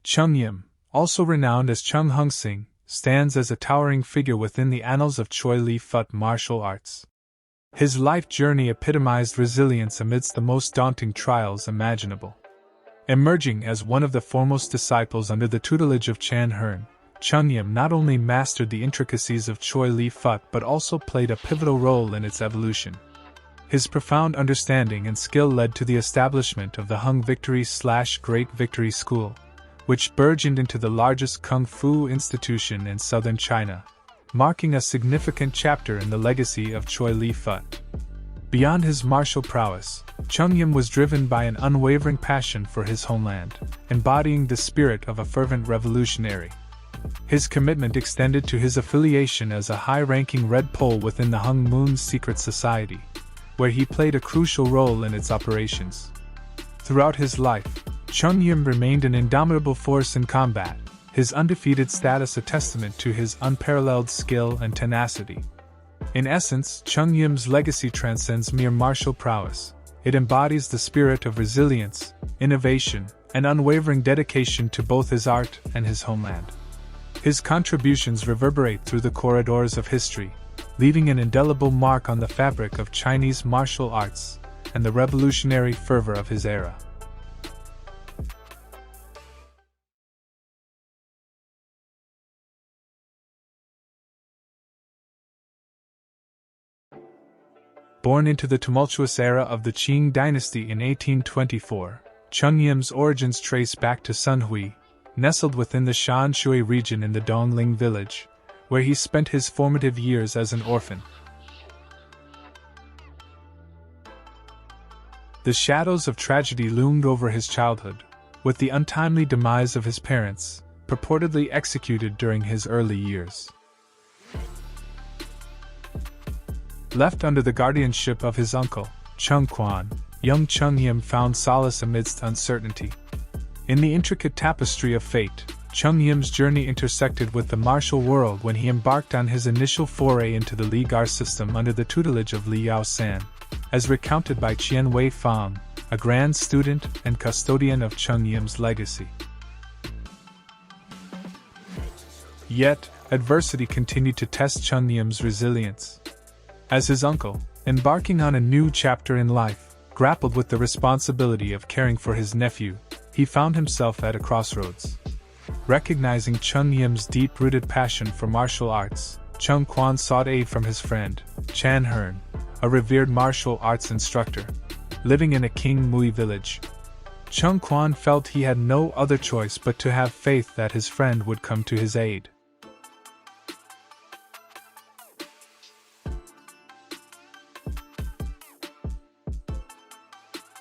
Cheung Yim, also renowned as Cheung Hung Sing, stands as a towering figure within the annals of Choy Li Fut martial arts. His life journey epitomized resilience amidst the most daunting trials imaginable. Emerging as one of the foremost disciples under the tutelage of Chan Hearn, Cheung Yim not only mastered the intricacies of Choy Li Fut but also played a pivotal role in its evolution. His profound understanding and skill led to the establishment of the Hung Victory/Great Victory School, which burgeoned into the largest kung fu institution in southern China, marking a significant chapter in the legacy of Choy Li Fut. Beyond his martial prowess, Cheung Yim was driven by an unwavering passion for his homeland, embodying the spirit of a fervent revolutionary. His commitment extended to his affiliation as a high-ranking Red Pole within the Hung Moon's secret society, where he played a crucial role in its operations. Throughout his life, Cheung Yim remained an indomitable force in combat, his undefeated status a testament to his unparalleled skill and tenacity. In essence, Cheung Yim's legacy transcends mere martial prowess. It embodies the spirit of resilience, innovation, and unwavering dedication to both his art and his homeland. His contributions reverberate through the corridors of history, leaving an indelible mark on the fabric of Chinese martial arts and the revolutionary fervor of his era. Born into the tumultuous era of the Qing Dynasty in 1824, Cheung Yim's origins trace back to Sanhui, nestled within the Sanshou region in the Dongling village, where he spent his formative years as an orphan. The shadows of tragedy loomed over his childhood, with the untimely demise of his parents, purportedly executed during his early years. Left under the guardianship of his uncle, Cheung Quan, young Cheung Yim found solace amidst uncertainty. In the intricate tapestry of fate, Cheung Yim's journey intersected with the martial world when he embarked on his initial foray into the Li Gar system under the tutelage of Li Yao San, as recounted by Qian Wei Fang, a grand student and custodian of Cheung Yim's legacy. Yet, adversity continued to test Cheung Yim's resilience. As his uncle, embarking on a new chapter in life, grappled with the responsibility of caring for his nephew, he found himself at a crossroads. Recognizing Cheung Yim's deep-rooted passion for martial arts, Cheung Quan sought aid from his friend, Chan Hearn, a revered martial arts instructor, living in a Qing Mui village. Cheung Quan felt he had no other choice but to have faith that his friend would come to his aid.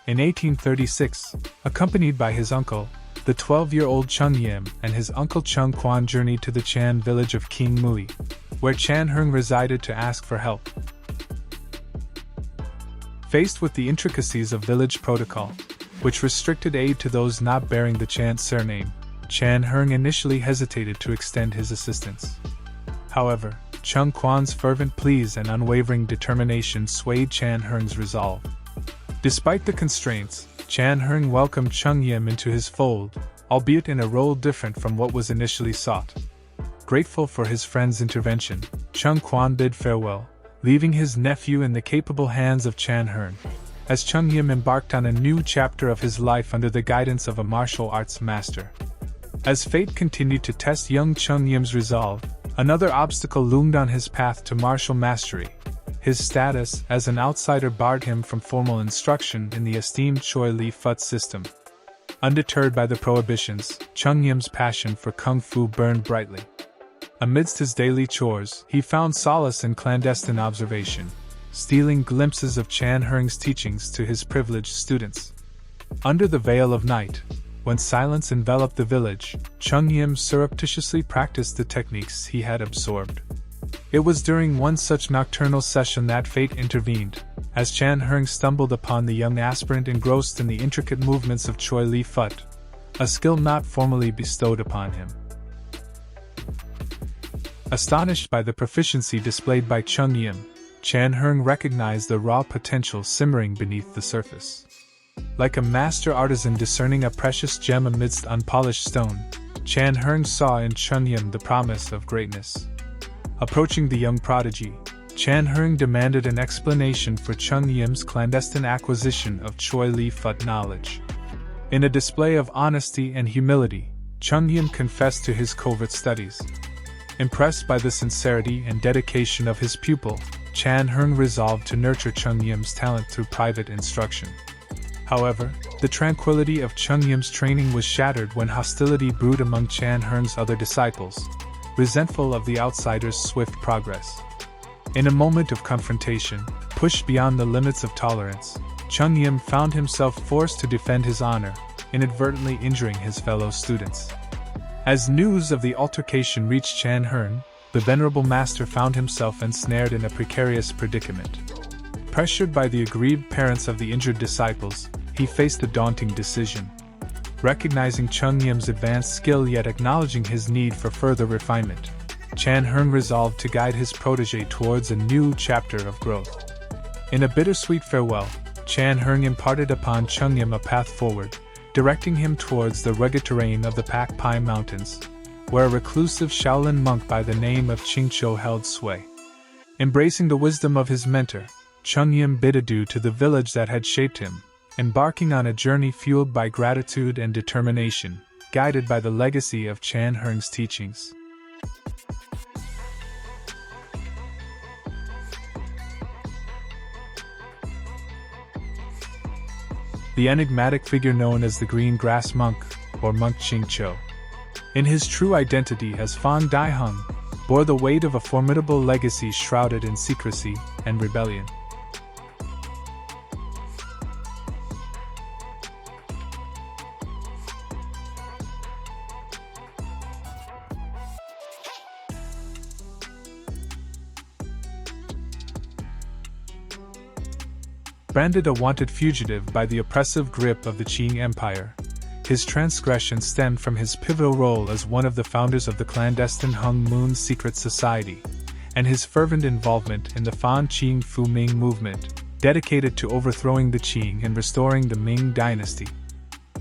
In 1836, accompanied by his uncle, the 12-year-old Cheung Yim and his uncle Cheung Quan journeyed to the Chan village of Qing Mui, where Chan Hearn resided to ask for help. Faced with the intricacies of village protocol, which restricted aid to those not bearing the Chan surname, Chan Hearn initially hesitated to extend his assistance. However, Cheung Quan's fervent pleas and unwavering determination swayed Chan Hearn's resolve. Despite the constraints, Chan Hearn welcomed Cheung Yim into his fold, albeit in a role different from what was initially sought. Grateful for his friend's intervention, Cheung Quan bid farewell, leaving his nephew in the capable hands of Chan Hearn, as Cheung Yim embarked on a new chapter of his life under the guidance of a martial arts master. As fate continued to test young Cheung Yim's resolve, another obstacle loomed on his path to martial mastery. His status as an outsider barred him from formal instruction in the esteemed Choy Li Fut system. Undeterred by the prohibitions, Cheung Yim's passion for kung fu burned brightly. Amidst his daily chores, he found solace in clandestine observation, stealing glimpses of Chan Hearn's teachings to his privileged students. Under the veil of night, when silence enveloped the village, Cheung Yim surreptitiously practiced the techniques he had absorbed. It was during one such nocturnal session that fate intervened, as Chan Hearn stumbled upon the young aspirant engrossed in the intricate movements of Choy Li Fut, a skill not formally bestowed upon him. Astonished by the proficiency displayed by Cheung Yim, Chan Hearn recognized the raw potential simmering beneath the surface. Like a master artisan discerning a precious gem amidst unpolished stone, Chan Hung saw in Cheung Yim the promise of greatness. Approaching the young prodigy, Chan Hung demanded an explanation for Cheung Yim's clandestine acquisition of Choy Li Fut knowledge. In a display of honesty and humility, Cheung Yim confessed to his covert studies. Impressed by the sincerity and dedication of his pupil, Chan Hung resolved to nurture Cheung Yim's talent through private instruction. However, the tranquility of Cheung Yim's training was shattered when hostility brewed among Chan Hung's other disciples, resentful of the outsider's swift progress. In a moment of confrontation, pushed beyond the limits of tolerance, Cheung Yim found himself forced to defend his honor, inadvertently injuring his fellow students. As news of the altercation reached Chan Hung, the venerable master found himself ensnared in a precarious predicament. Pressured by the aggrieved parents of the injured disciples, he faced a daunting decision. Recognizing Cheung Yim's advanced skill yet acknowledging his need for further refinement, Chan Hung resolved to guide his protege towards a new chapter of growth. In a bittersweet farewell, Chan Hung imparted upon Cheung Yim a path forward, directing him towards the rugged terrain of the Pak Pai Mountains, where a reclusive Shaolin monk by the name of Qing held sway. Embracing the wisdom of his mentor, Cheung Yim bid adieu to the village that had shaped him, embarking on a journey fueled by gratitude and determination, guided by the legacy of Chan Hung's teachings. The enigmatic figure known as the Green Grass Monk, or Monk Ching Cho, in his true identity as Fan Dai Hung, bore the weight of a formidable legacy shrouded in secrecy and rebellion. Branded a wanted fugitive by the oppressive grip of the Qing Empire, his transgression stemmed from his pivotal role as one of the founders of the clandestine Hung Moon secret society, and his fervent involvement in the Fan Qing Fu Ming movement, dedicated to overthrowing the Qing and restoring the Ming Dynasty.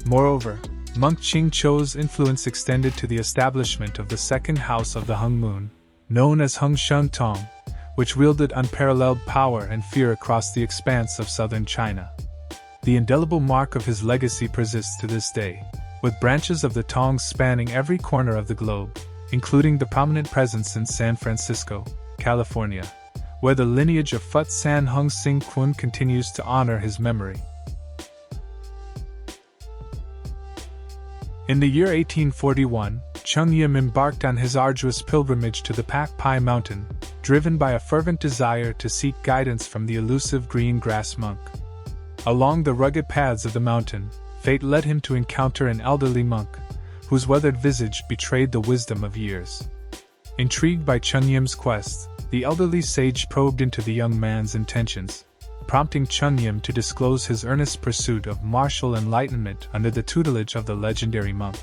Moreover, Monk Ching Cho's influence extended to the establishment of the second house of the Hung Moon, known as Hung Shun Tong, which wielded unparalleled power and fear across the expanse of southern China. The indelible mark of his legacy persists to this day, with branches of the Tongs spanning every corner of the globe, including the prominent presence in San Francisco, California, where the lineage of Fut San Hung Sing Kwun continues to honor his memory. In the year 1841, Cheung Yim embarked on his arduous pilgrimage to the Pak Pai Mountain, driven by a fervent desire to seek guidance from the elusive Green Grass Monk. Along the rugged paths of the mountain, fate led him to encounter an elderly monk, whose weathered visage betrayed the wisdom of years. Intrigued by Cheung Yim's quest, the elderly sage probed into the young man's intentions, prompting Cheung Yim to disclose his earnest pursuit of martial enlightenment under the tutelage of the legendary monk.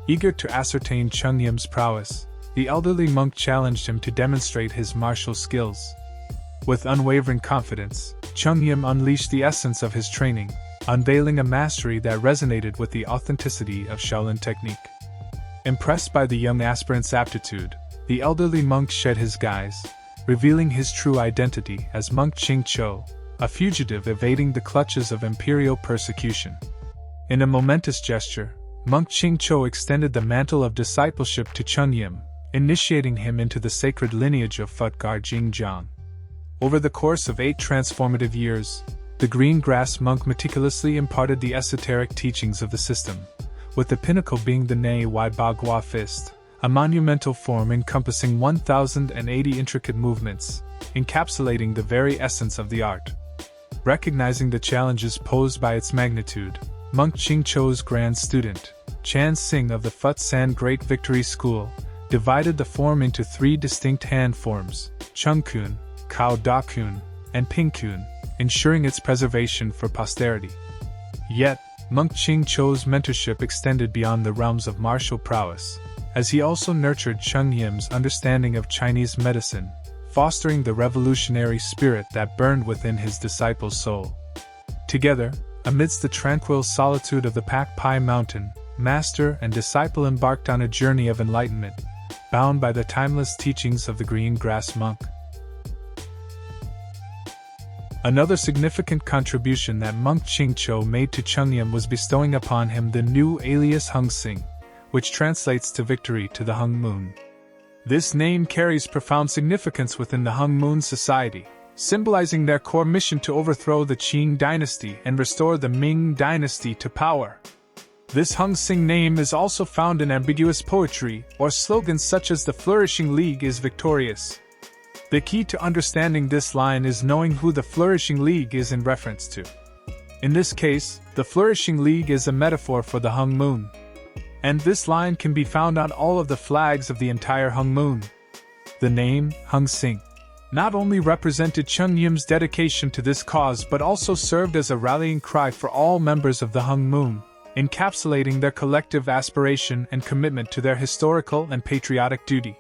Eager to ascertain Cheung Yim's prowess, the elderly monk challenged him to demonstrate his martial skills. With unwavering confidence, Cheung Yim unleashed the essence of his training, unveiling a mastery that resonated with the authenticity of Shaolin technique. Impressed by the young aspirant's aptitude, the elderly monk shed his guise, revealing his true identity as Monk Ching Cho, a fugitive evading the clutches of imperial persecution. In a momentous gesture, Monk Ching Cho extended the mantle of discipleship to Cheung Yim, initiating him into the sacred lineage of Fut Gar Jingjiang. Over the course of 8 transformative years, the Green Grass Monk meticulously imparted the esoteric teachings of the system, with the pinnacle being the Nei Wai Ba Gua Fist, a monumental form encompassing 1,080 intricate movements, encapsulating the very essence of the art. Recognizing the challenges posed by its magnitude, Monk Ching Cho's grand student, Chan Sing of the Fut San Great Victory School, divided the form into 3 distinct hand forms, Chung Kun, Kao Da Kun, and Ping Kun, ensuring its preservation for posterity. Yet, Monk Ching Cho's mentorship extended beyond the realms of martial prowess, as he also nurtured Cheung Yim's understanding of Chinese medicine, fostering the revolutionary spirit that burned within his disciple's soul. Together, Amidst the tranquil solitude of the Pak Pai Mountain, master and disciple embarked on a journey of enlightenment, bound by the timeless teachings of the green grass monk. Another significant contribution that monk Ching Cho made to Chungyam was bestowing upon him the new alias hungsing, which translates to victory to the Hung Moon. This name carries profound significance within the Hung Moon society, symbolizing their core mission to overthrow the Qing Dynasty and restore the Ming Dynasty to power. This hungsing name is also found in ambiguous poetry or slogans such as "The Flourishing League is victorious." The key to understanding this line is knowing who the Flourishing League is in reference to. In this case, the Flourishing League is a metaphor for the Hung Moon. And this line can be found on all of the flags of the entire Hung Moon. The name, hungsing, not only represented Chungyam's dedication to this cause but also served as a rallying cry for all members of the Hung Moon, encapsulating their collective aspiration and commitment to their historical and patriotic duty.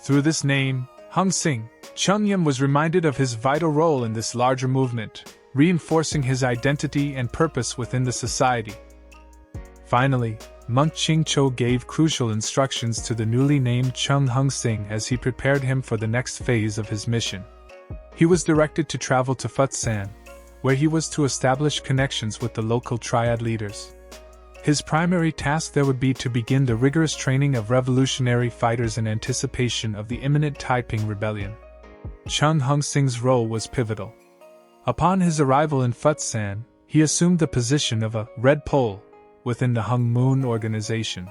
Through this name, hungsing, Chungyam was reminded of his vital role in this larger movement, reinforcing his identity and purpose within the society. Finally, monk Ching Cho gave crucial instructions to the newly named Cheung Hung Sing as he prepared him for the next phase of his mission. He was directed to travel to Phut San, where he was to establish connections with the local triad leaders. His primary task there would be to begin the rigorous training of revolutionary fighters in anticipation of the imminent Taiping Rebellion. Cheung Hung Sing's role was pivotal. Upon his arrival in Phut San, he assumed the position of a Red Pole within the Hung Moon organization.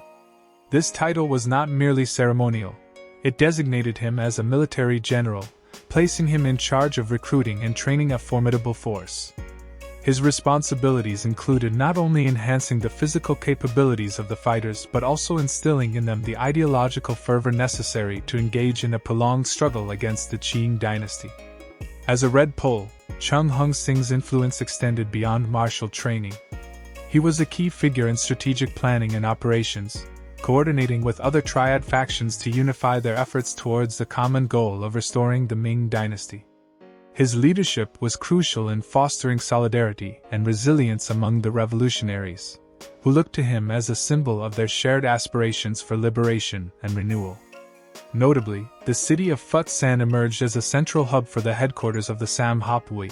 This title was not merely ceremonial. It designated him as a military general, placing him in charge of recruiting and training a formidable force. His responsibilities included not only enhancing the physical capabilities of the fighters but also instilling in them the ideological fervor necessary to engage in a prolonged struggle against the Qing Dynasty. As a Red Pole, Cheung Hung Sing's influence extended beyond martial training. He was a key figure in strategic planning and operations, coordinating with other triad factions to unify their efforts towards the common goal of restoring the Ming Dynasty. His leadership was crucial in fostering solidarity and resilience among the revolutionaries, who looked to him as a symbol of their shared aspirations for liberation and renewal. Notably, the city of Phut San emerged as a central hub for the headquarters of the Sam Hop Hui,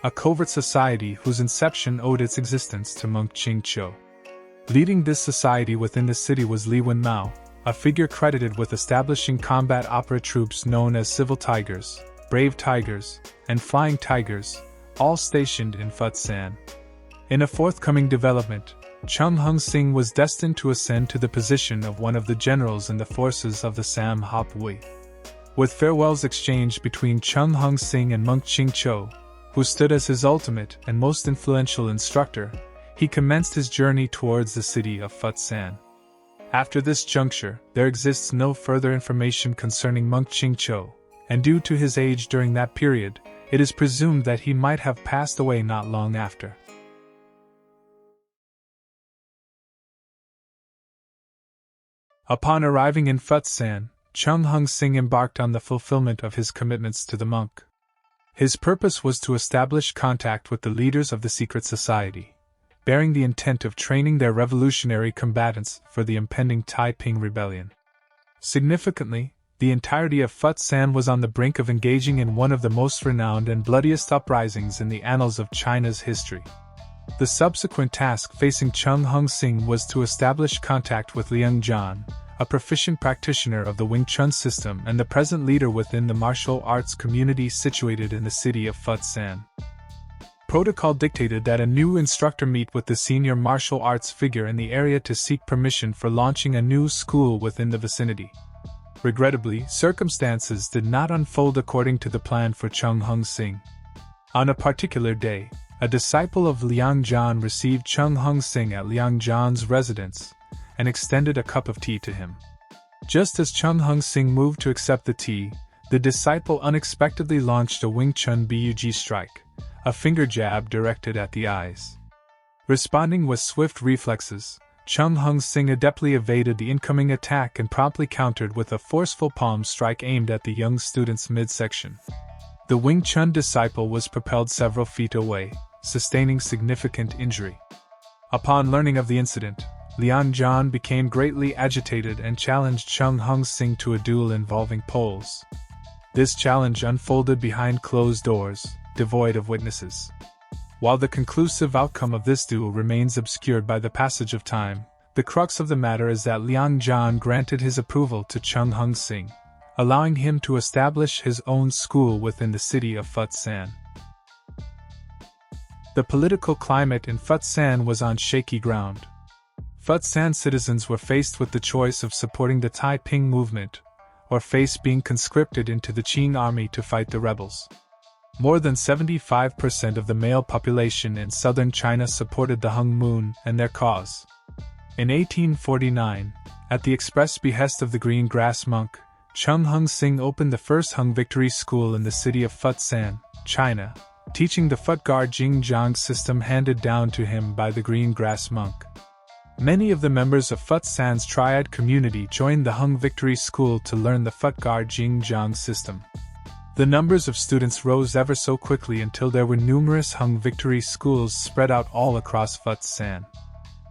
a covert society whose inception owed its existence to monk Ching Cho. Leading this society within the city was Li Wen Mao, a figure credited with establishing combat opera troops known as Civil Tigers, Brave Tigers, and Flying Tigers, all stationed in Phut San. In a forthcoming development, Cheung Hung Sing was destined to ascend to the position of one of the generals in the forces of the Sam Hop Hui. With farewells exchanged between Cheung Hung Sing and monk Ching Cho, who stood as his ultimate and most influential instructor, he commenced his journey towards the city of Phut San. After this juncture, there exists no further information concerning monk Ching Cho, and due to his age during that period, it is presumed that he might have passed away not long after. Upon arriving in Phut San, Cheung Hung Sing embarked on the fulfillment of his commitments to the monk. His purpose was to establish contact with the leaders of the secret society, bearing the intent of training their revolutionary combatants for the impending Taiping Rebellion. Significantly, the entirety of Phut San was on the brink of engaging in one of the most renowned and bloodiest uprisings in the annals of China's history. The subsequent task facing Cheung Hung Sing was to establish contact with Liang Zhan, a proficient practitioner of the Wing Chun system and the present leader within the martial arts community situated in the city of Phut San. Protocol dictated that a new instructor meet with the senior martial arts figure in the area to seek permission for launching a new school within the vicinity. Regrettably, circumstances did not unfold according to the plan for Cheung Hung Sing. On a particular day, a disciple of Liang Zhan received Cheung Hung Sing at Liang Zhan's residence and extended a cup of tea to him. Just as Cheung Hung Sing moved to accept the tea, the disciple unexpectedly launched a Wing Chun Bug strike, a finger jab directed at the eyes. Responding with swift reflexes, Cheung Hung Sing adeptly evaded the incoming attack and promptly countered with a forceful palm strike aimed at the young student's midsection. The Wing Chun disciple was propelled several feet away, sustaining significant injury. Upon learning of the incident, Liang Zhan became greatly agitated and challenged Cheung Hung Sing to a duel involving poles. This challenge unfolded behind closed doors, devoid of witnesses. While the conclusive outcome of this duel remains obscured by the passage of time, the crux of the matter is that Liang Zhan granted his approval to Cheung Hung Sing, allowing him to establish his own school within the city of Fut San. The political climate in Fut San was on shaky ground. Fut San citizens were faced with the choice of supporting the Taiping movement, or face being conscripted into the Qing army to fight the rebels. More than 75% of the male population in southern China supported the Hung Moon and their cause. In 1849, at the express behest of the Green Grass monk, Cheung Hung Sing opened the first Hung Victory School in the city of Fut San, China, teaching the Fut Gar Jingjiang system handed down to him by the Green Grass monk. Many of the members of Fut San's triad community joined the Hung Victory School to learn the Fut Gar Jingjiang system. The numbers of students rose ever so quickly until there were numerous Hung Victory schools spread out all across Fut San.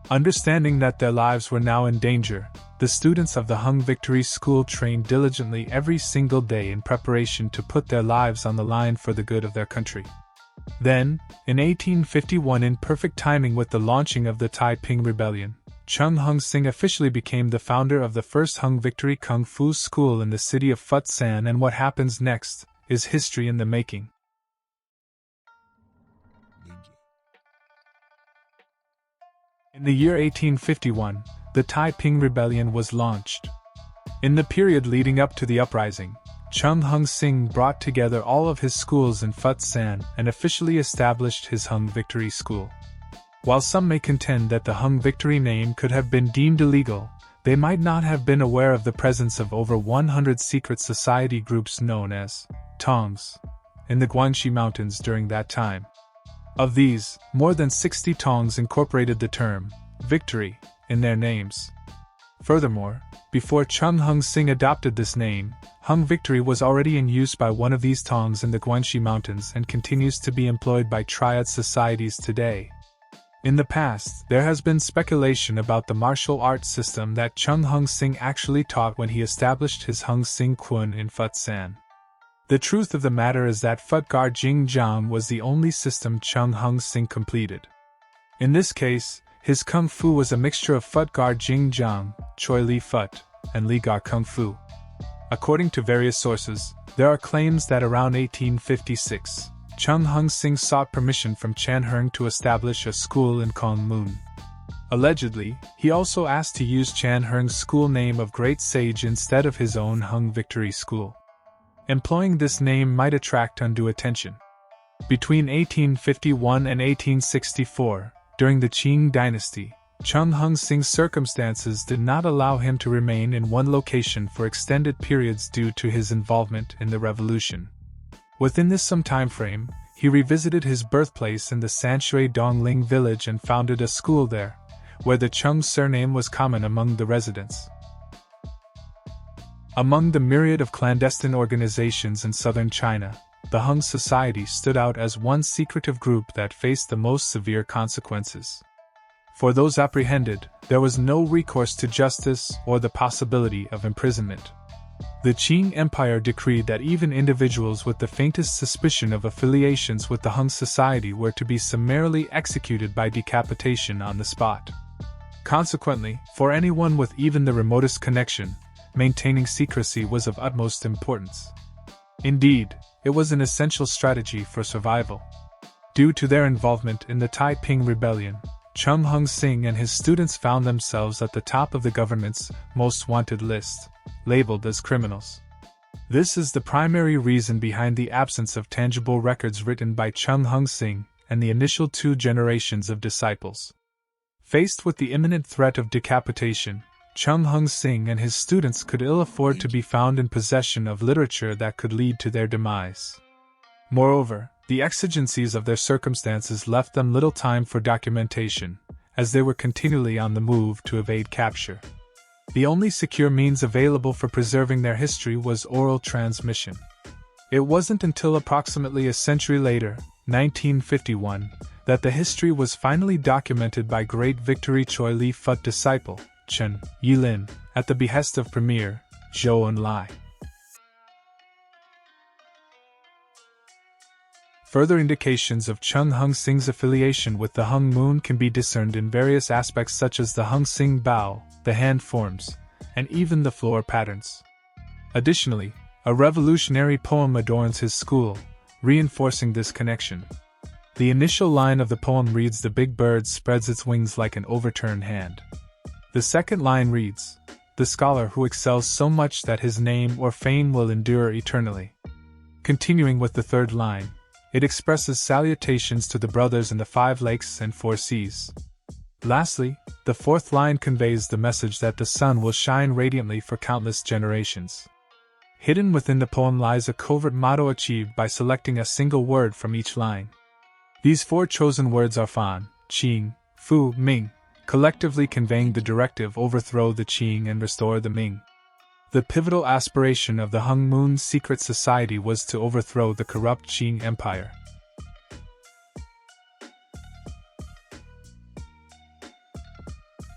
Understanding that their lives were now in danger, the students of the Hung Victory School trained diligently every single day in preparation to put their lives on the line for the good of their country. Then, in 1851, in perfect timing with the launching of the Taiping Rebellion, Cheung Hung Sing officially became the founder of the first Hung Victory Kung Fu School in the city of Fut San, and what happens next is history in the making. In the year 1851, the Taiping Rebellion was launched. In the period leading up to the uprising, Cheung Hung Sing brought together all of his schools in Fut San and officially established his Hung Victory School. While some may contend that the Hung Victory name could have been deemed illegal, they might not have been aware of the presence of over 100 secret society groups known as Tongs in the Guanxi Mountains during that time. Of these, more than 60 Tongs incorporated the term victory in their names. Furthermore, before Cheung Hung Sing adopted this name, Hung Victory was already in use by one of these Tongs in the Guanxi Mountains and continues to be employed by triad societies today. In the past, there has been speculation about the martial arts system that Cheung Hung Sing actually taught when he established his hungsing Kun in Fut San. The truth of the matter is that Fut Gar Jingjiang was the only system Cheung Hung Sing completed. In this case, his Kung Fu was a mixture of Fut Gar Jingjiang, Choy Li Fut, and Li Gar Kung Fu. According to various sources, there are claims that around 1856, Cheung Hung Sing sought permission from Chan Hung to establish a school in Kong Moon. Allegedly, he also asked to use Chan Hung's school name of Great Sage instead of his own Hung Victory School. Employing this name might attract undue attention. Between 1851 and 1864, during the Qing Dynasty, Cheung Hung Sing's circumstances did not allow him to remain in one location for extended periods due to his involvement in the revolution. Within this some time frame, he revisited his birthplace in the Sanshou Dongling village and founded a school there, where the Cheung surname was common among the residents. Among the myriad of clandestine organizations in southern China, the Hung Society stood out as one secretive group that faced the most severe consequences. For those apprehended, there was no recourse to justice or the possibility of imprisonment. The Qing Empire decreed that even individuals with the faintest suspicion of affiliations with the Hung Society were to be summarily executed by decapitation on the spot. Consequently, for anyone with even the remotest connection, maintaining secrecy was of utmost importance. Indeed, it was an essential strategy for survival. Due to their involvement in the Taiping Rebellion, Cheung Hung Sing and his students found themselves at the top of the government's most wanted list, labeled as criminals. This is the primary reason behind the absence of tangible records written by Cheung Hung Sing and the initial 2 generations of disciples. Faced with the imminent threat of decapitation, Cheung Hung Sing and his students could ill afford to be found in possession of literature that could lead to their demise. Moreover, the exigencies of their circumstances left them little time for documentation, as they were continually on the move to evade capture. The only secure means available for preserving their history was oral transmission. It wasn't until approximately a century later, 1951, that the history was finally documented by great Victory Choy Li Fut disciple, Chen Yilin, at the behest of Premier Zhou Enlai. Further indications of Cheung Hung Sing's affiliation with the Hung Moon can be discerned in various aspects such as the hungsing bow, the hand forms, and even the floor patterns. Additionally, a revolutionary poem adorns his school, reinforcing this connection. The initial line of the poem reads, "The big bird spreads its wings like an overturned hand." The second line reads, "The scholar who excels so much that his name or fame will endure eternally." Continuing with the third line, it expresses salutations to the brothers in the 5 lakes and 4 seas. Lastly, the fourth line conveys the message that the sun will shine radiantly for countless generations. Hidden within the poem lies a covert motto achieved by selecting a single word from each line. These 4 chosen words are Fan, Qing, Fu, Ming, collectively conveying the directive overthrow the Qing and restore the Ming. The pivotal aspiration of the Hung Moon's secret society was to overthrow the corrupt Qing Empire.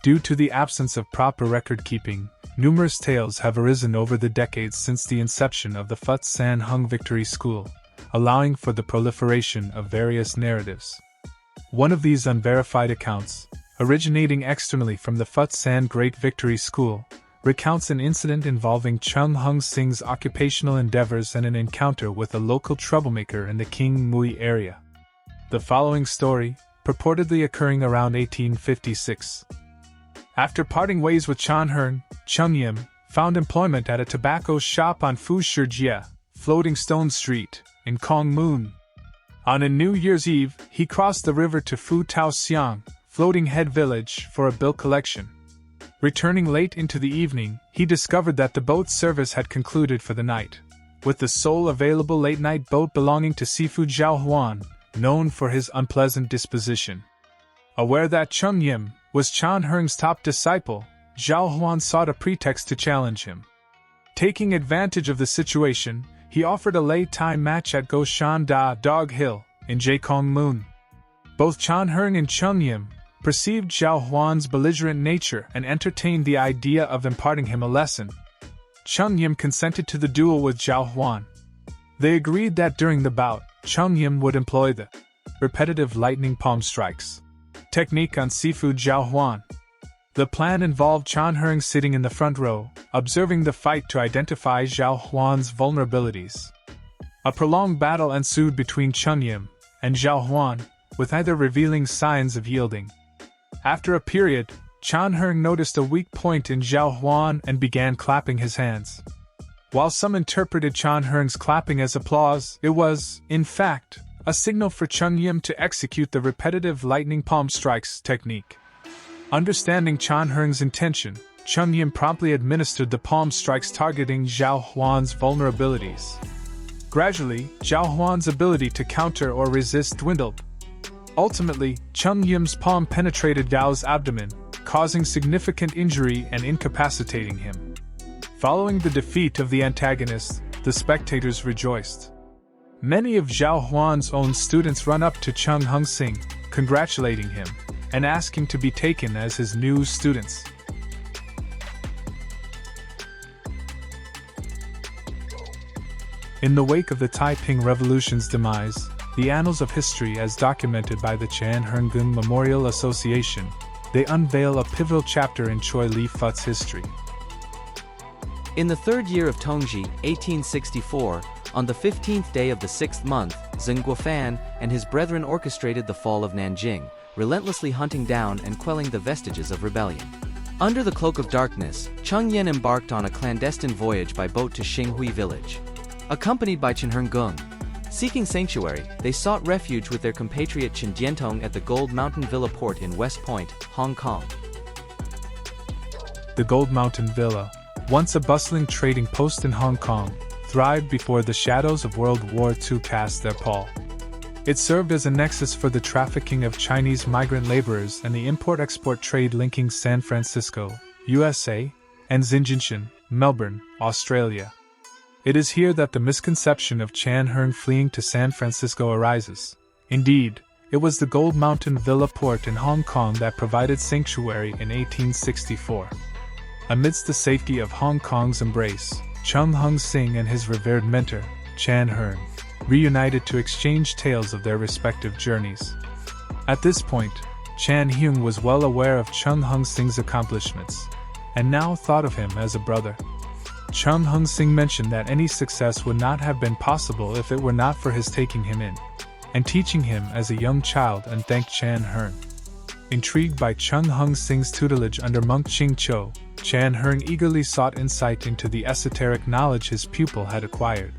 Due to the absence of proper record-keeping, numerous tales have arisen over the decades since the inception of the Fut San Hung Victory School, allowing for the proliferation of various narratives. One of these unverified accounts, originating externally from the Fut San Great Victory School, recounts an incident involving Cheung Hung Sing's occupational endeavors and an encounter with a local troublemaker in the King Mui area. The following story, purportedly occurring around 1856. After parting ways with Chan Hung, Chung Yim found employment at a tobacco shop on Fu Shijie, Floating Stone Street, in Kong Moon. On a New Year's Eve, he crossed the river to Fu Tao Xiang, Floating Head Village, for a bill collection. Returning late into the evening, he discovered that the boat service had concluded for the night, with the sole available late-night boat belonging to Sifu Zhao Huan, known for his unpleasant disposition. Aware that Chung Yim was Chan Hung's top disciple, Zhao Huan sought a pretext to challenge him. Taking advantage of the situation, he offered a late-time match at Goshan Da Dog Hill, in Jaekong Moon. Both Chan Hung and Chung Yim perceived Zhao Huan's belligerent nature and entertained the idea of imparting him a lesson. Chung Yim consented to the duel with Zhao Huan. They agreed that during the bout, Chung Yim would employ the repetitive lightning palm strikes technique on Sifu Zhao Huan. The plan involved Chan Hung sitting in the front row, observing the fight to identify Zhao Huan's vulnerabilities. A prolonged battle ensued between Chung Yim and Zhao Huan, with either revealing signs of yielding. After a period, Chan Hung noticed a weak point in Zhao Huan and began clapping his hands. While some interpreted Chan Hung's clapping as applause, it was, in fact, a signal for Chung Yim to execute the repetitive lightning palm strikes technique. Understanding Chan Hung's intention, Chung Yim promptly administered the palm strikes targeting Zhao Huan's vulnerabilities. Gradually, Zhao Huan's ability to counter or resist dwindled. Ultimately, Chung Yim's palm penetrated Gao's abdomen, causing significant injury and incapacitating him. Following the defeat of the antagonist, the spectators rejoiced. Many of Zhao Huan's own students run up to Cheung Hung Sing, congratulating him, and asking to be taken as his new students. In the wake of the Taiping Revolution's demise, the annals of history as documented by the Chan Hung Memorial Association, they unveil a pivotal chapter in Choy Li Fut's history. In the 3rd year of Tongji, 1864, on the 15th day of the 6th month, Zheng Guofan and his brethren orchestrated the fall of Nanjing, relentlessly hunting down and quelling the vestiges of rebellion. Under the cloak of darkness, Chung Yen embarked on a clandestine voyage by boat to Xinghui village. Accompanied by Chen Hung, seeking sanctuary, they sought refuge with their compatriot Chen Jiantong at the Gold Mountain Villa port in West Point, Hong Kong. The Gold Mountain Villa, once a bustling trading post in Hong Kong, thrived before the shadows of World War II cast their pall. It served as a nexus for the trafficking of Chinese migrant laborers and the import-export trade linking San Francisco, USA, and Xinjiang, Melbourne, Australia. It is here that the misconception of Chan Hung fleeing to San Francisco arises. Indeed, It was the Gold Mountain Villa Port in Hong Kong that provided sanctuary in 1864. Amidst the safety of Hong Kong's embrace, Cheung Hung Sing and his revered mentor, Chan Hearn, reunited to exchange tales of their respective journeys. At this point, Chan Hearn was well aware of Cheung Hung Sing's accomplishments, and now thought of him as a brother. Cheung Hung Sing mentioned that any success would not have been possible if it were not for his taking him in and teaching him as a young child, and thanked Chan Hearn. Intrigued by Cheung Hung Sing's tutelage under monk Ching Cho, Chan Hearn eagerly sought insight into the esoteric knowledge his pupil had acquired.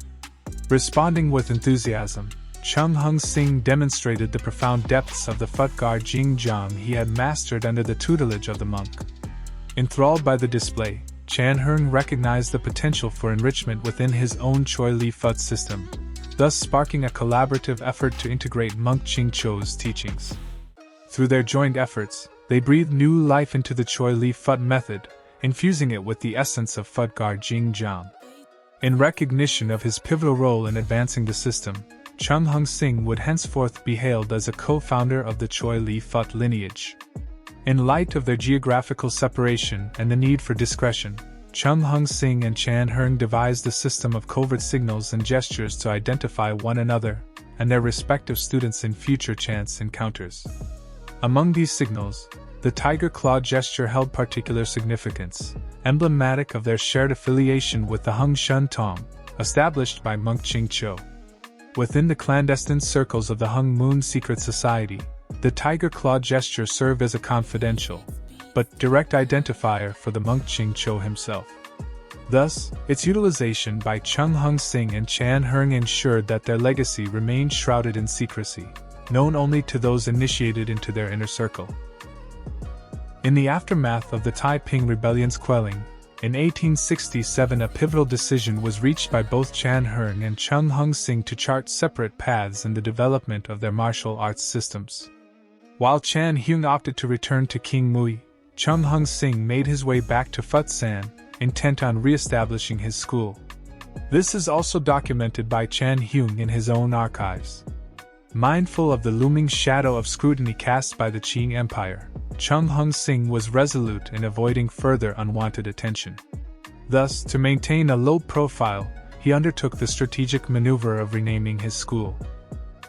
Responding with enthusiasm, Cheung Hung Sing demonstrated the profound depths of the Fut Gar Jing Jiang he had mastered under the tutelage of the monk. Enthralled by the display, Chan Hearn recognized the potential for enrichment within his own Choy Li Fut system, thus sparking a collaborative effort to integrate monk Ching Cho's teachings. Through their joint efforts, they breathed new life into the Choy Li Fut method, infusing it with the essence of Fut Gar Jing Jiang. In recognition of his pivotal role in advancing the system, Cheung Hung Sing would henceforth be hailed as a co-founder of the Choy Li Fut lineage. In light of their geographical separation and the need for discretion, Cheung Hung Sing and Chan Hearn devised a system of covert signals and gestures to identify one another and their respective students in future chance encounters. Among these signals, the tiger claw gesture held particular significance, emblematic of their shared affiliation with the Hung Shun Tong, established by monk Ching Cho. Within the clandestine circles of the Hung Moon Secret Society, the tiger claw gesture served as a confidential, but direct identifier for the monk Ching Cho himself. Thus, its utilization by Cheung Hung Sing and Chan Hearn ensured that their legacy remained shrouded in secrecy, known only to those initiated into their inner circle. In the aftermath of the Taiping Rebellion's quelling, in 1867 a pivotal decision was reached by both Chan Hearn and Cheung Hung Sing to chart separate paths in the development of their martial arts systems. While Chan Hearn opted to return to King Mui, Cheung Hung Sing made his way back to Fut San, intent on re-establishing his school. This is also documented by Chan Hearn in his own archives. Mindful of the looming shadow of scrutiny cast by the Qing Empire, Cheung Hung Sing was resolute in avoiding further unwanted attention. Thus, to maintain a low profile, he undertook the strategic maneuver of renaming his school.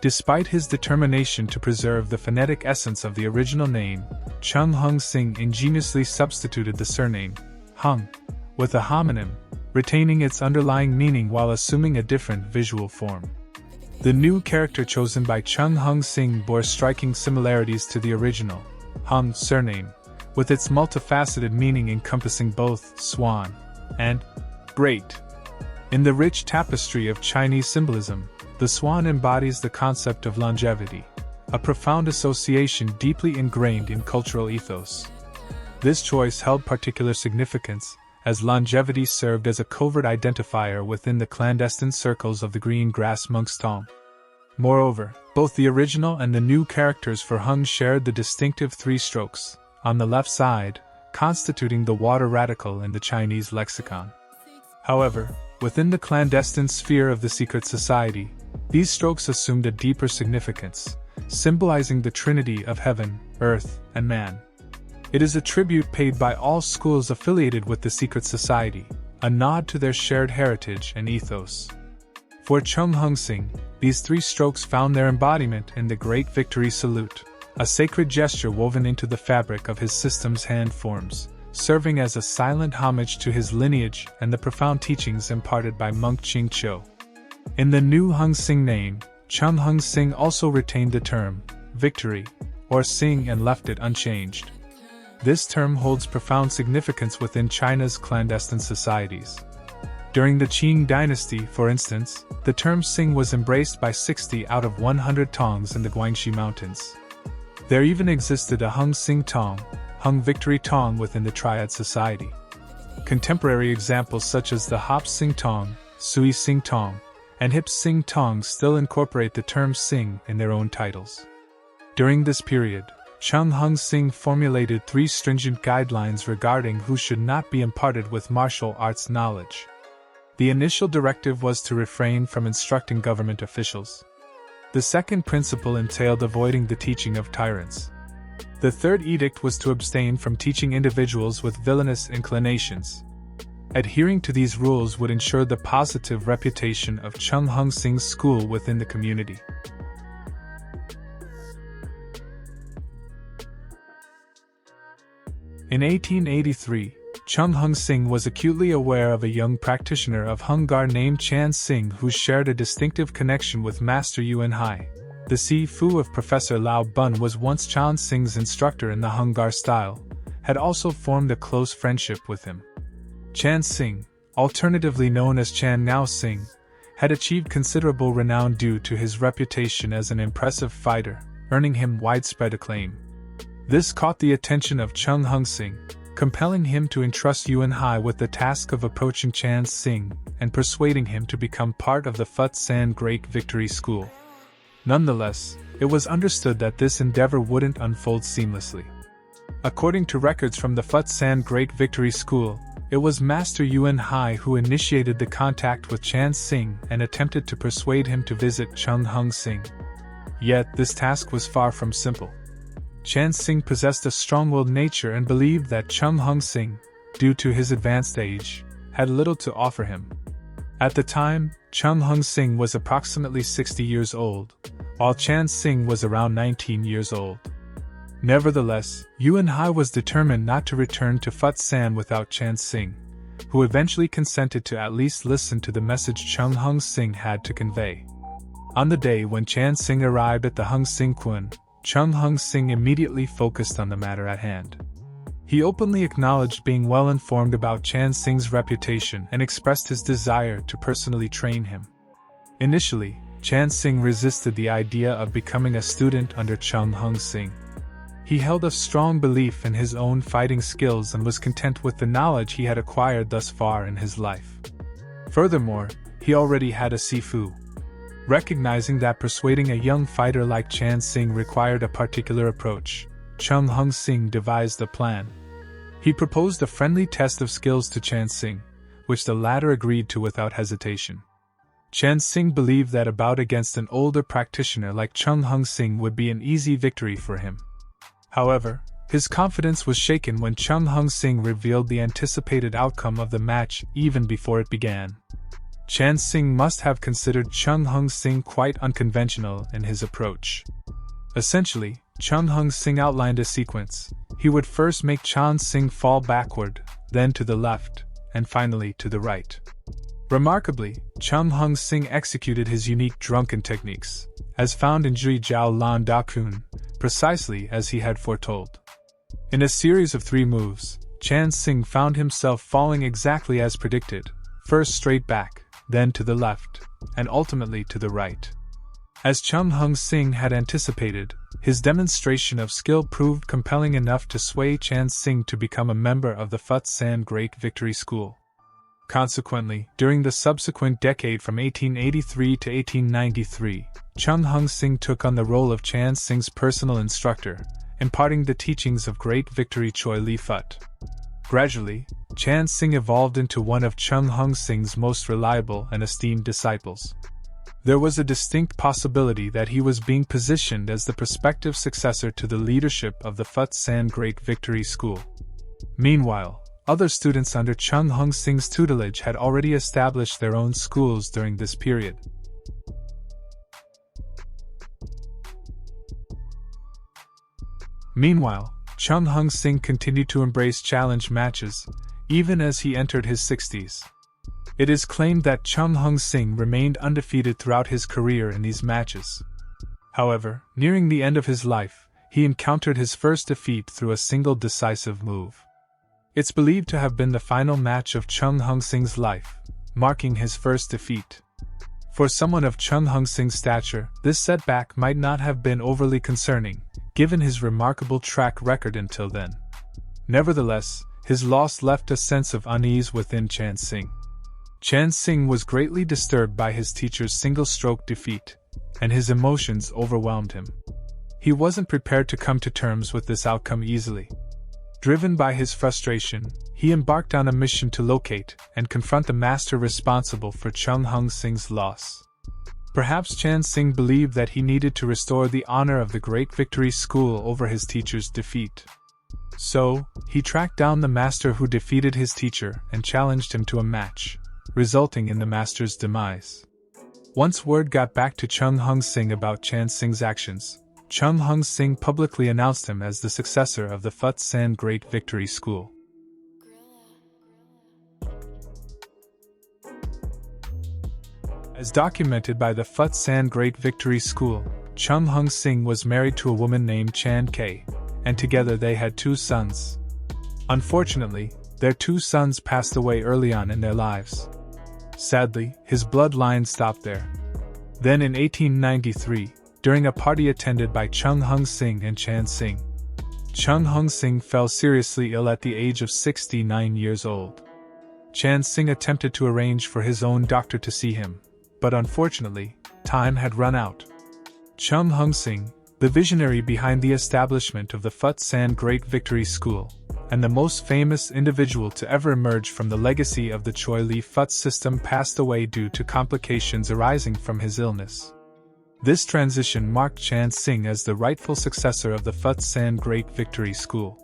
Despite his determination to preserve the phonetic essence of the original name, Cheung Hung Sing ingeniously substituted the surname, Hung, with a homonym, retaining its underlying meaning while assuming a different visual form. The new character chosen by Cheung Hung Sing bore striking similarities to the original, Hung surname, with its multifaceted meaning encompassing both swan and great. In the rich tapestry of Chinese symbolism, the swan embodies the concept of longevity, a profound association deeply ingrained in cultural ethos. This choice held particular significance, as longevity served as a covert identifier within the clandestine circles of the green grass monk's tong. Moreover, both the original and the new characters for Hung shared the distinctive three strokes, on the left side, constituting the water radical in the Chinese lexicon. However, within the clandestine sphere of the secret society, these strokes assumed a deeper significance, symbolizing the trinity of heaven, earth, and man. It is a tribute paid by all schools affiliated with the secret society, a nod to their shared heritage and ethos. For Cheung Hung Sing, these three strokes found their embodiment in the Great Victory Salute, a sacred gesture woven into the fabric of his system's hand forms, serving as a silent homage to his lineage and the profound teachings imparted by monk Ching Cho. In the new Hung Sing name, Cheung Hung Sing also retained the term, victory, or Sing, and left it unchanged. This term holds profound significance within China's clandestine societies. During the Qing Dynasty, for instance, the term Sing was embraced by 60 out of 100 Tongs in the Guangxi Mountains. There even existed a Hung Sing Tong, Hung Victory Tong within the Triad Society. Contemporary examples such as the Hop Sing Tong, Sui Sing Tong, and Hip Sing Tong still incorporate the term Sing in their own titles. During this period, Cheung Hung Sing formulated three stringent guidelines regarding who should not be imparted with martial arts knowledge. The initial directive was to refrain from instructing government officials. The second principle entailed avoiding the teaching of tyrants. The third edict was to abstain from teaching individuals with villainous inclinations. Adhering to these rules would ensure the positive reputation of Cheung Hung Sing's school within the community. In 1883, Cheung Hung Sing was acutely aware of a young practitioner of Hung Gar named Chan Sing who shared a distinctive connection with Master Yuan Hai. The Sifu of Professor Lao Bun was once Chan Sing's instructor in the Hung Gar style, had also formed a close friendship with him. Chan Sing, alternatively known as Chan Ngao Sing, had achieved considerable renown due to his reputation as an impressive fighter, earning him widespread acclaim. This caught the attention of Cheung Hung Sing, compelling him to entrust Yuan Hai with the task of approaching Chan Sing and persuading him to become part of the Fut San Great Victory School. Nonetheless, it was understood that this endeavor wouldn't unfold seamlessly. According to records from the Fut San Great Victory School, it was Master Yuan Hai who initiated the contact with Chan Sing and attempted to persuade him to visit Cheung Hung Sing. Yet, this task was far from simple. Chan Sing possessed a strong-willed nature and believed that Cheung Hung Sing, due to his advanced age, had little to offer him. At the time, Cheung Hung Sing was approximately 60 years old, while Chan Sing was around 19 years old. Nevertheless, Yuan Hai was determined not to return to Fut San without Chan Sing, who eventually consented to at least listen to the message Cheung Hung Sing had to convey. On the day when Chan Sing arrived at the Hungsing Kun, Cheung Hung Sing immediately focused on the matter at hand. He openly acknowledged being well informed about Chan Sing's reputation and expressed his desire to personally train him. Initially, Chan Sing resisted the idea of becoming a student under Cheung Hung Sing. He held a strong belief in his own fighting skills and was content with the knowledge he had acquired thus far in his life. Furthermore, he already had a Sifu. Recognizing that persuading a young fighter like Chan Sing required a particular approach, Cheung Hung Sing devised a plan. He proposed a friendly test of skills to Chan Sing, which the latter agreed to without hesitation. Chan Sing believed that a bout against an older practitioner like Cheung Hung Sing would be an easy victory for him. However, his confidence was shaken when Cheung Hung Sing revealed the anticipated outcome of the match even before it began. Chan Sing must have considered Cheung Hung Sing quite unconventional in his approach. Essentially, Cheung Hung Sing outlined a sequence. He would first make Chan Sing fall backward, then to the left, and finally to the right. Remarkably, Cheung Hung Sing executed his unique drunken techniques, as found in Zhui Jiao Lan Da Kun, precisely as he had foretold. In a series of 3 moves, Chan Sing found himself falling exactly as predicted, first straight back, then to the left, and ultimately to the right. As Cheung Hung Sing had anticipated, his demonstration of skill proved compelling enough to sway Chan Sing to become a member of the Fut San Great Victory School. Consequently, during the subsequent decade from 1883 to 1893, Cheung Hung Sing took on the role of Chan Sing's personal instructor, imparting the teachings of Great Victory Choy Li Fut. Gradually, Chan Sing evolved into one of Cheung Hung Sing's most reliable and esteemed disciples. There was a distinct possibility that he was being positioned as the prospective successor to the leadership of the Fut San Great Victory School. Meanwhile, other students under Cheung Hung Sing's tutelage had already established their own schools during this period. Meanwhile, Cheung Hung Sing continued to embrace challenge matches, even as he entered his 60s. It is claimed that Cheung Hung Sing remained undefeated throughout his career in these matches. However, nearing the end of his life, he encountered his first defeat through a single decisive move. It's believed to have been the final match of Cheung Hung Sing's life, marking his first defeat. For someone of Cheung Hung Sing's stature, this setback might not have been overly concerning, given his remarkable track record until then. Nevertheless, his loss left a sense of unease within Chan Sing. Chan Sing was greatly disturbed by his teacher's single-stroke defeat, and his emotions overwhelmed him. He wasn't prepared to come to terms with this outcome easily. Driven by his frustration, he embarked on a mission to locate and confront the master responsible for Cheung Hung Sing's loss. Perhaps Chan Sing believed that he needed to restore the honor of the Great Victory School over his teacher's defeat. So, he tracked down the master who defeated his teacher and challenged him to a match, resulting in the master's demise. Once word got back to Cheung Hung Sing about Chan Sing's actions, Cheung Hung Sing publicly announced him as the successor of the Fut San Great Victory School. As documented by the Fut San Great Victory School, Cheung Hung Sing was married to a woman named Chan Kei, and together they had 2 sons. Unfortunately, their 2 sons passed away early on in their lives. Sadly, his bloodline stopped there. Then in 1893, during a party attended by Cheung Hung Sing and Chan Sing, Cheung Hung Sing fell seriously ill at the age of 69 years old. Chan Sing attempted to arrange for his own doctor to see him, but unfortunately, time had run out. Cheung Hung Sing, the visionary behind the establishment of the Fut San Great Victory School, and the most famous individual to ever emerge from the legacy of the Choy Li Fut system, passed away due to complications arising from his illness. This transition marked Chan Sing as the rightful successor of the Fut San Great Victory School.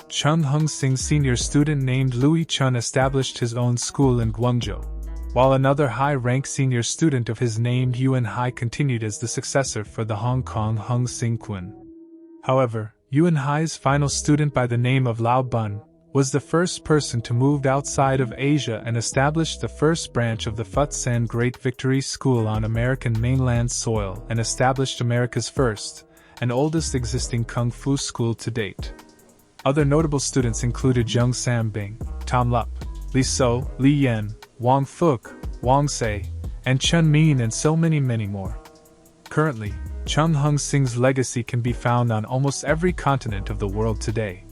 Cheung Hung Sing's senior student named Louis Chun established his own school in Guangzhou, while another high-rank senior student of his named Yuan Hai continued as the successor for the Hong Kong hungsing Kun. However, Yuan Hai's final student by the name of Lao Bun was the first person to move outside of Asia and establish the first branch of the Fut San Great Victory School on American mainland soil, and established America's first and oldest existing kung fu school to date. Other notable students included Zheng Sambing, Tom Lup, Li So, Li Yan, Wang Fuk, Wang Sei, and Chen Min, and so many more. Currently, Cheung Hung Sing's legacy can be found on almost every continent of the world today.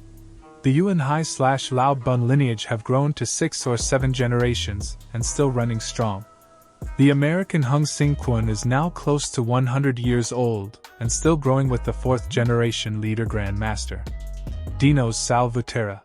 The Yuan Hai/Lao Bun lineage have grown to 6 or 7 generations and still running strong. The American hungsing Kun is now close to 100 years old and still growing, with the 4th generation leader Grandmaster Dino Salvatierra.